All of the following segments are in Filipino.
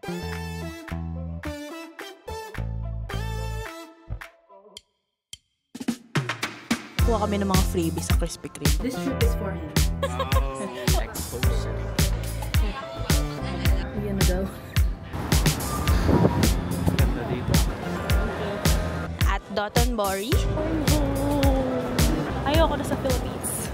Kuha kami ng mga freebies sa Krispy Kreme. This trip is for him. Exposure. Ayan na daw. Ganda dito. At Dotonbori. Ayoko na sa Philippines.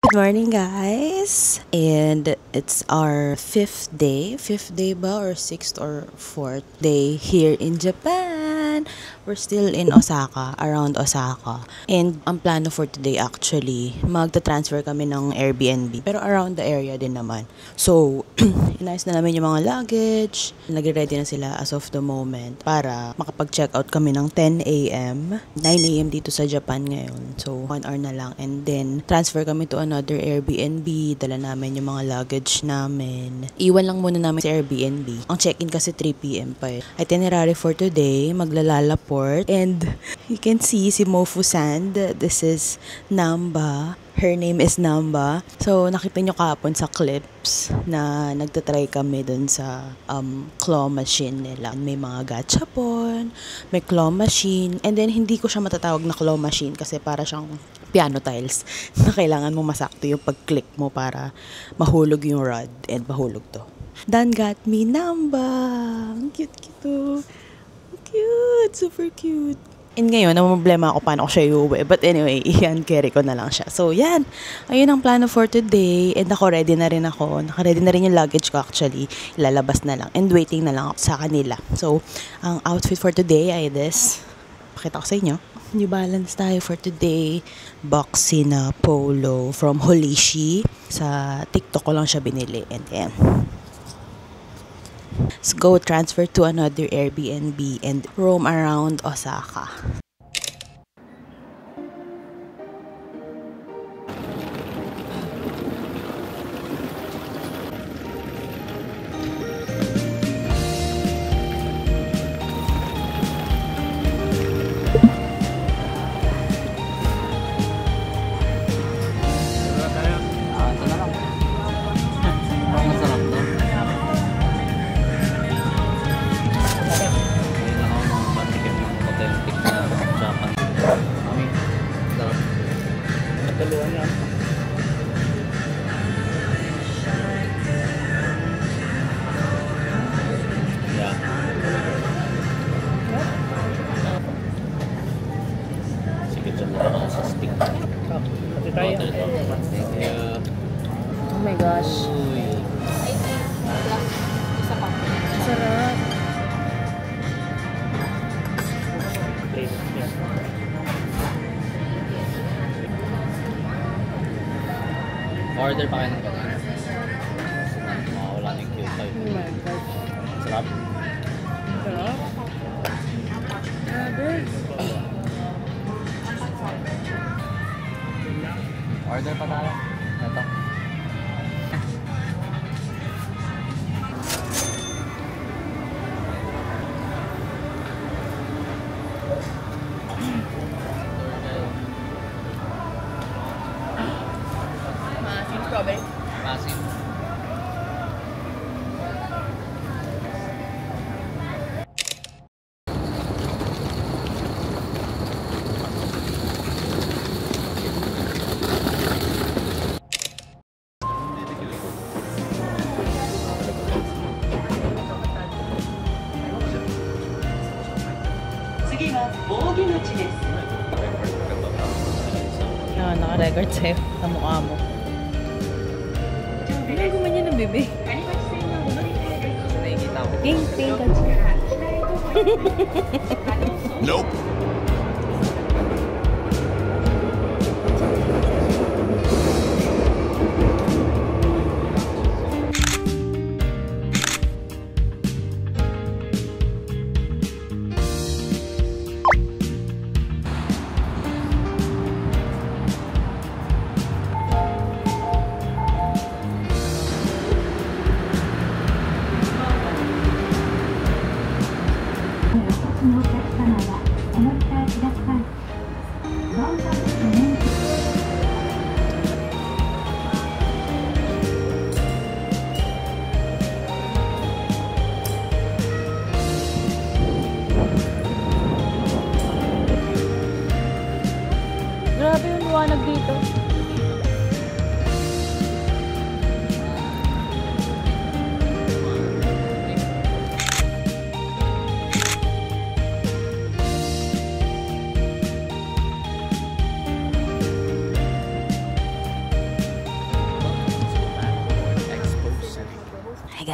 Good morning, guys, and it's our fifth day ba, or sixth or fourth day here in Japan. We're still in Osaka, around Osaka, and ang plano for today actually, magta-transfer kami ng Airbnb, pero around the area din naman. So, inayos na namin yung mga luggage, nagre-ready na sila as of the moment para makapag-check out kami ng 10 a.m. 9 a.m. dito sa Japan ngayon, so 1 hour na lang, and then transfer kami to another Airbnb, dala namin yung mga luggage namin. Iwan lang muna namin sa Airbnb. Ang check-in kasi 3 p.m. pa eh. Itinerary for today, maglalala port, and you can see si Mofu Sand. This is Namba. Her name is Namba. So, nakita nyo kahapon sa clips na nagtatry kami dun sa claw machine nila. May mga gachapon, may claw machine, and then hindi ko siya matatawag na claw machine kasi para siyang piano tiles na kailangan mo masakto yung pag-click mo para mahulog yung rod and mahulog to. Dan got me Namba. Ang cute-cute. Cute. Super cute. And ngayon, problema ako paano ko siya iuwi. But anyway, yan, carry ko na lang siya. So, yan. Ayun ang plano for today. And naka-ready na rin ako. Naka-ready na rin yung luggage ko actually. Ilalabas na lang. And waiting na lang ako sa kanila. So, ang outfit for today ay this. Pakita ko sa inyo. New Balance tayo for today. Boxy na polo from Holishi. Sa TikTok ko lang siya binili. And yan. Let's go transfer to another Airbnb and roam around Osaka. Oh my gosh. Sarap. Order pa kayo ng ganyan. Mawawala na yung queue tayo. Oh my gosh. Sarap. Sarap. Grabe. Order pa tayo. Ito. Maasim strawberry. Masim. Yan, naka-record sa'yo sa mukha mo. Ano gumanyan ng bebe? Nakikita ko. Pink ka. Nope.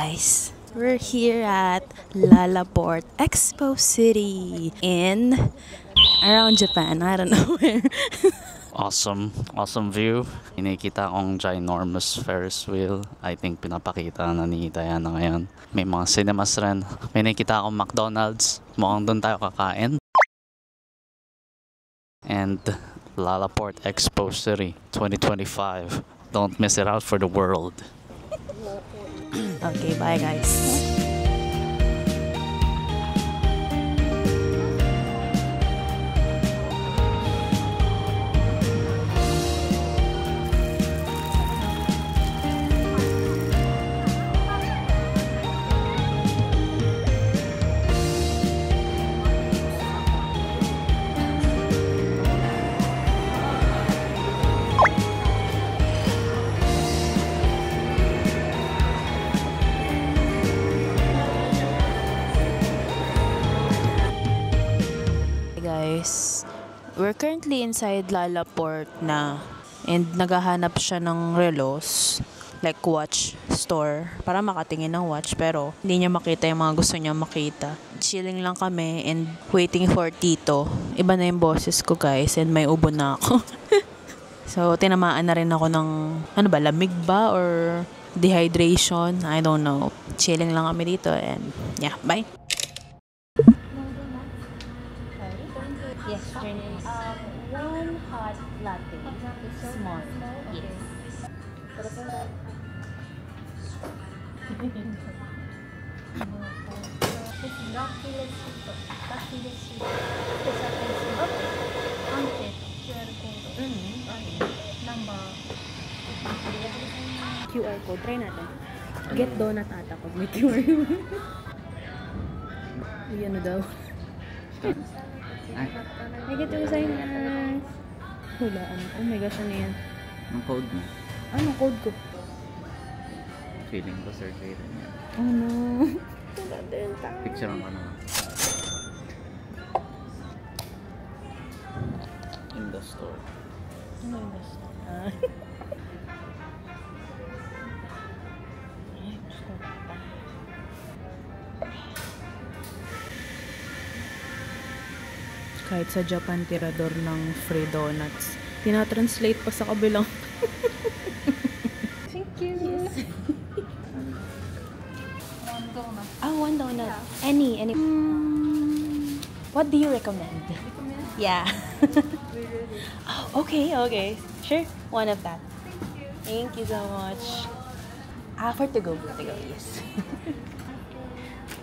guys, we're here at Lalaport Expo City in around Japan. I don't know where. Awesome view. Inikita kong ginormous Ferris wheel. I think pinapakita na ni Diana ngayon. May mga cinemas rin. May nakita akong McDonald's. Mukhang doon tayo kakain. And Lalaport Expo City 2025. Don't miss it out for the world. Okay, bye guys. Guys, we're currently inside Lalaport na, and naghahanap siya ng relos, like watch store, para makatingin ng watch, pero hindi niya makita yung mga gusto niya makita. Chilling lang kami and waiting for Tito. Iba na yung boses ko guys, and may ubo na ako. So tinamaan na rin ako ng ano ba, lamig ba or dehydration, I don't know. Chilling lang kami dito, and yeah, bye. Yes, drinks. One hot latte. Small. Yes. QR code. Try natin. Get donut ata pag may QR. Ano daw? Ay, get to sign us. Hulaan. Oh my gosh, ano yan? Ang code mo? Ano code ko? Feeling ko survey rin yan. Oh no. Picture ko naman. In the store. Ano yung best? Kahit sa Japan, tirador ng free donuts. Tinatranslate pa sa kabilang. Thank you. Yes. One donut. Any. What do you recommend? Yeah. Okay. Sure. One of that. Thank you so much. For to go, yes.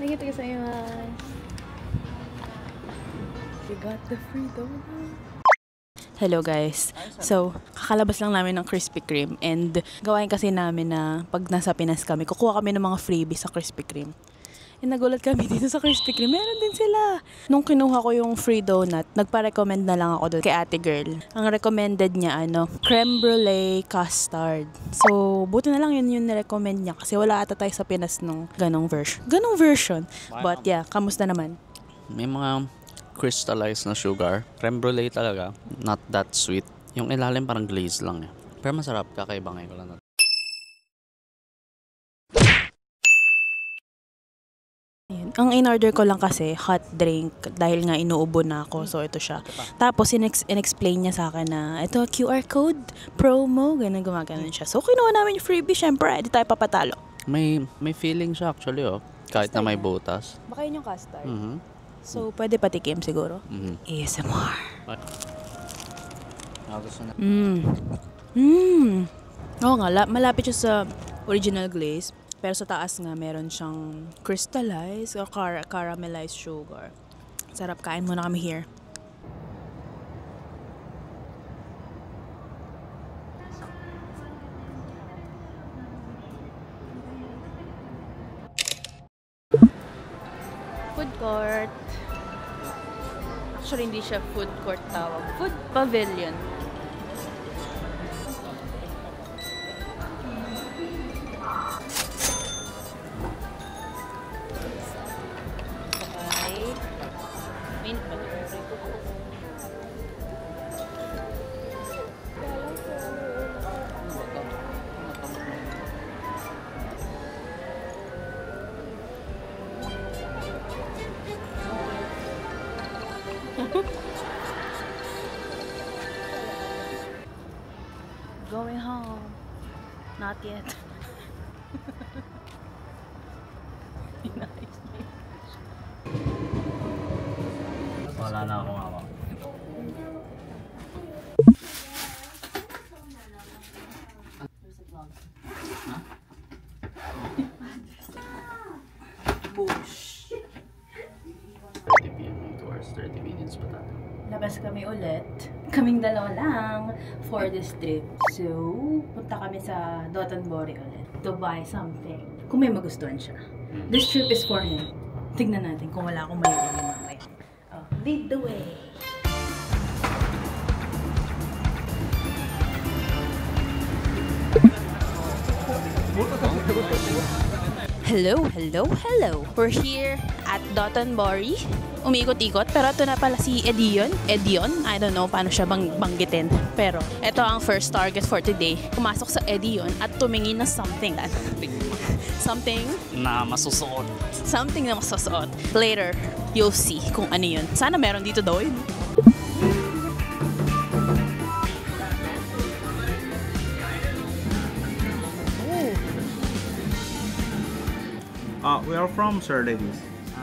Nagito sa iyo. We got the free donut. Hello guys. So, kakalabas lang namin ng Krispy Kreme, and gawain kasi namin na pag nasa Pinas kami, kukuha kami ng mga freebies sa Krispy Kreme. And nagulat kami dito sa Krispy Kreme, meron din sila. Nung kinuha ko yung free donut, nagpa-recommend na lang ako doon kay ate girl. Ang recommended niya, creme brulee custard. So, buti na lang yun yung nirecommend niya kasi wala ata tayo sa Pinas nung ganong version. But yeah, kamusta naman? May mga crystallized na sugar. Creme brulee talaga. Not that sweet. Yung ilalim parang glaze lang eh. Pero masarap. Kakaiba ngayon ko lang. Ang in-order ko lang kasi, hot drink, dahil nga inuubo na ako, so ito siya. Tapos, in-explain niya sa akin na, ito, QR code, promo, ganun, gumaganon siya. So, kinuha namin yung freebie, syempre, di tayo papatalo. May feeling siya actually, oh. Kahit na may butas. Baka yun yung custard. Mm-hmm. So, pwede patikim siguro. Mm-hmm. ASMR. Oo nga, malapit siya sa original glaze. Pero sa taas nga, meron siyang crystallized or caramelized sugar. Sarap, kain muna kami here. Food court. Actually, hindi siya food court tawag. Food pavilion. Going home. Not yet. Wala na akong hawak. Bush. 30 p.m. 2 hours, 30 minutes pa tayo. Labas kami ulit. Kaming dalawa lang for this trip. So, punta kami sa Dotonbori ulit to buy something. Kung may magustuhan siya. This trip is for him. Tignan natin kung wala akong mayroon mamaya. Oh, lead the way. Hello, hello, hello. We're here at Dotonbori. Umikot-ikot, pero ito na pala si Edion. Edion, I don't know paano siya banggitin. Pero ito ang first target for today. Pumasok sa Edion at tumingin na something. Something Na masusuot. na masusuot. Later, you'll see kung ano yun. Sana meron dito daw yun. We are from Sir Ladies.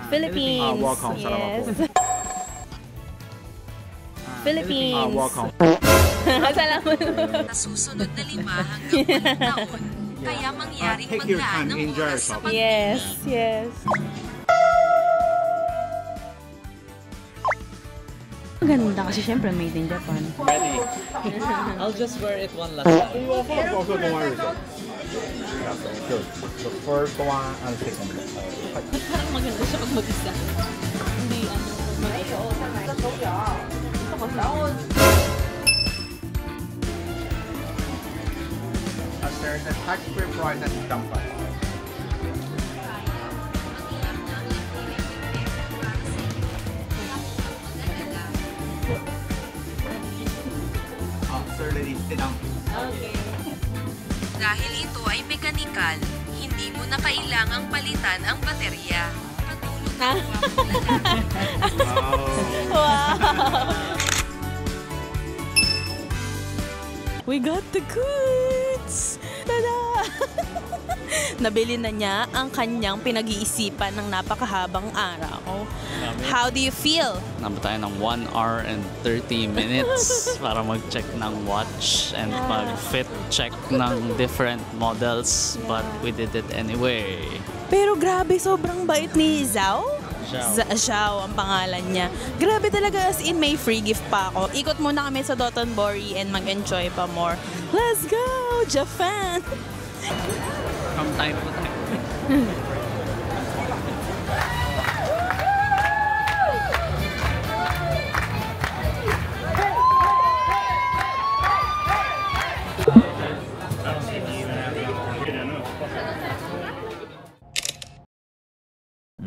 Philippines. Welcome, yes. salamat Philippines. Welcome. Salamat. Nasusunod na 5 hanggang 8 taon. Kaya mangyaring Take your maglaan time, ng enjoy oras sa yourself. Yes, yes. Maganda kasi syempre made in Japan. Ready? I'll just wear it one last time. Also, don't worry with it. Good. The first one and the second one. Parang maganda siya pag mag-isa. Hindi ano, As there's a tax-free price at Dampa. Sir Ladies, sit down. Dahil ito ay mekanikal, hindi mo na kailangang palitan ang baterya. Katulad ng We got the goods! Tada! Nabili na niya ang kanyang pinag-iisipan ng napakahabang araw. How do you feel? Nabot tayo ng 1 hour and 30 minutes para mag-check ng watch and mag-fit check ng different models, but we did it anyway. Pero grabe, sobrang bait ni Zhao. Zhao. Zhao ang pangalan niya. Grabe talaga, as in may free gift pa ako. Ikot muna kami sa Dotonbori and mag-enjoy pa more. Let's go! Japan! From time to time.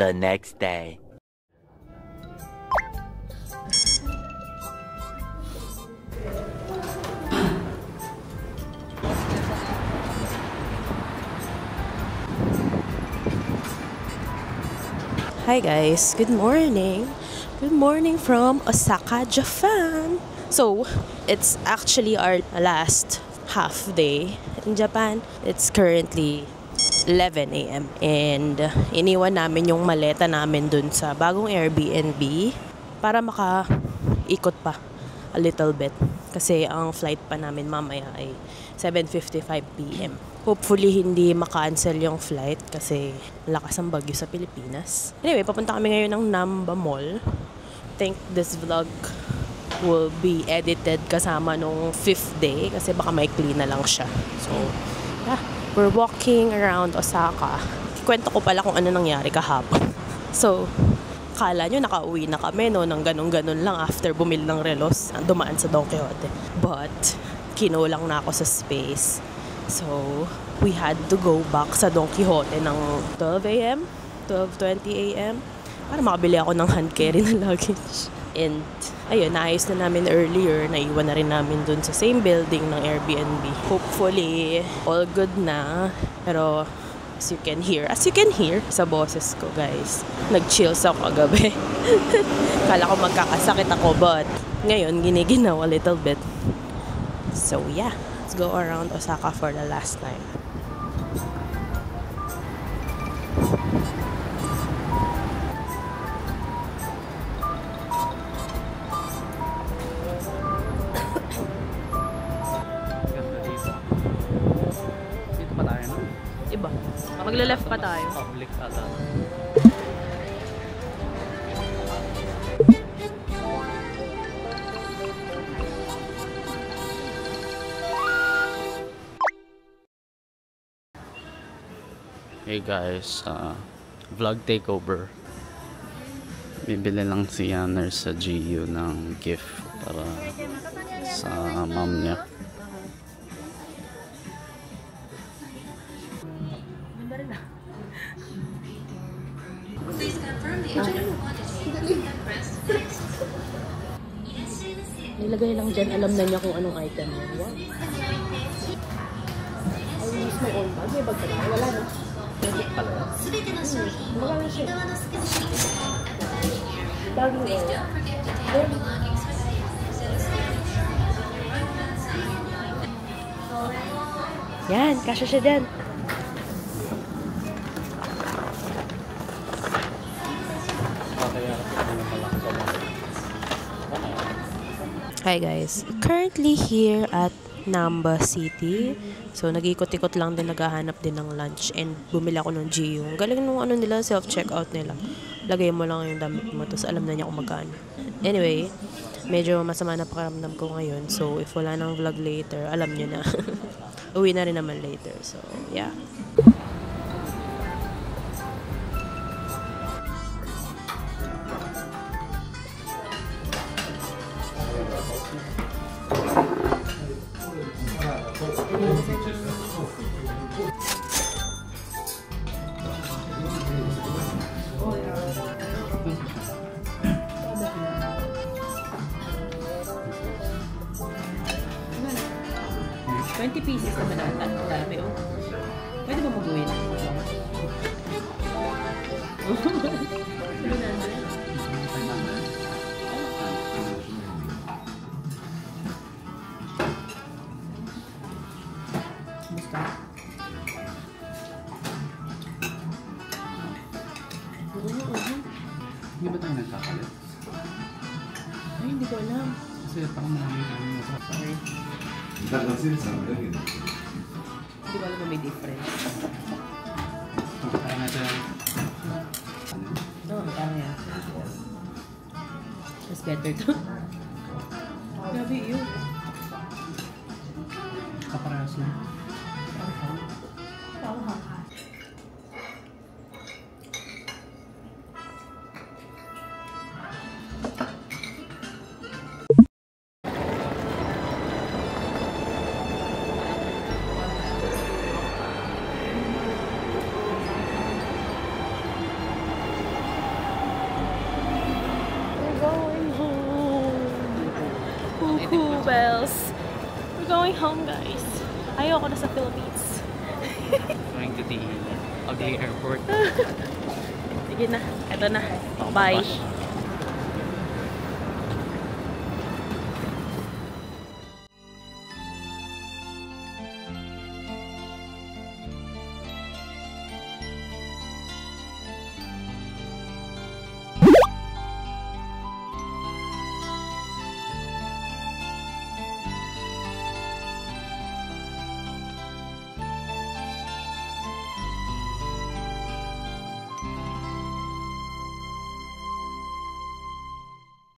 The next day. Hi guys, good morning. Good morning from Osaka, Japan. So, it's actually our last half day in Japan. It's currently 11 a.m. and iniwan namin yung maleta namin dun sa bagong Airbnb para maka-ikot pa a little bit kasi ang flight pa namin mamaya ay 7:55 p.m. Hopefully hindi maka-cancel yung flight kasi lakas ang bagyo sa Pilipinas. Anyway, papunta kami ngayon ng Namba Mall. Think this vlog will be edited kasama nung 5th day kasi baka maikli na lang siya. So, yeah. We're walking around Osaka. Kwento ko pala kung ano nangyari kahapon. So, kala nyo nakauwi na kami no, nang ganun-ganun lang after bumili ng relos, dumaan sa Don Quixote. But, kinulang na ako sa space. So, we had to go back sa Don Quixote ng 12 a.m., 12:20 a.m. para makabili ako ng hand carry na luggage. And, ayun, naayos na namin earlier. Naiwan na rin namin dun sa same building ng Airbnb. Hopefully, all good na. Pero, As you can hear sa boses ko, guys. Nag-chills ako kagabi. Kala ko magkakasakit ako, but ngayon, giniginaw a little bit. So, yeah. Let's go around Osaka for the last time. Dito pa tayo, no? Iba. Magla-left pa tayo. Public ata. Hey guys, vlog takeover. Bibili lang si Yanner sa GU ng gift para sa mom niya. Nilagay lang dyan, alam na niya kung anong item yun. Wow. I use my own bag. May bag ka na? Wala na. Wala na siya. Bag mo. Yan, kasya siya dyan. Hi guys, currently here at Namba City. So nag-ikot-ikot lang din, naghahanap din ng lunch and bumili ako ng GU. Galing nung ano nila, self-checkout nila. Lagay mo lang yung damit mo, tapos alam na niya kung magkano. Anyway, medyo masama na pakiramdam ko ngayon. So if wala nang vlog later, alam niyo na. Uwi na rin naman later. So yeah. $20 naman ata. Dami, oh. Pwede ba mag-uwi na? Basta. Hindi ba tayo nagkakalit? Ay, hindi ko alam. Kasi parang marami kami sa Sorry. Hindi ko alam kung may difference. Parang natin. Oo, parang yan. Mas better to. Grabe yun. Kaparehas lang. Bells. We're going home, guys. Ayoko na sa Philippines. Going to the ugly airport. Sige na. Eto na. Bye.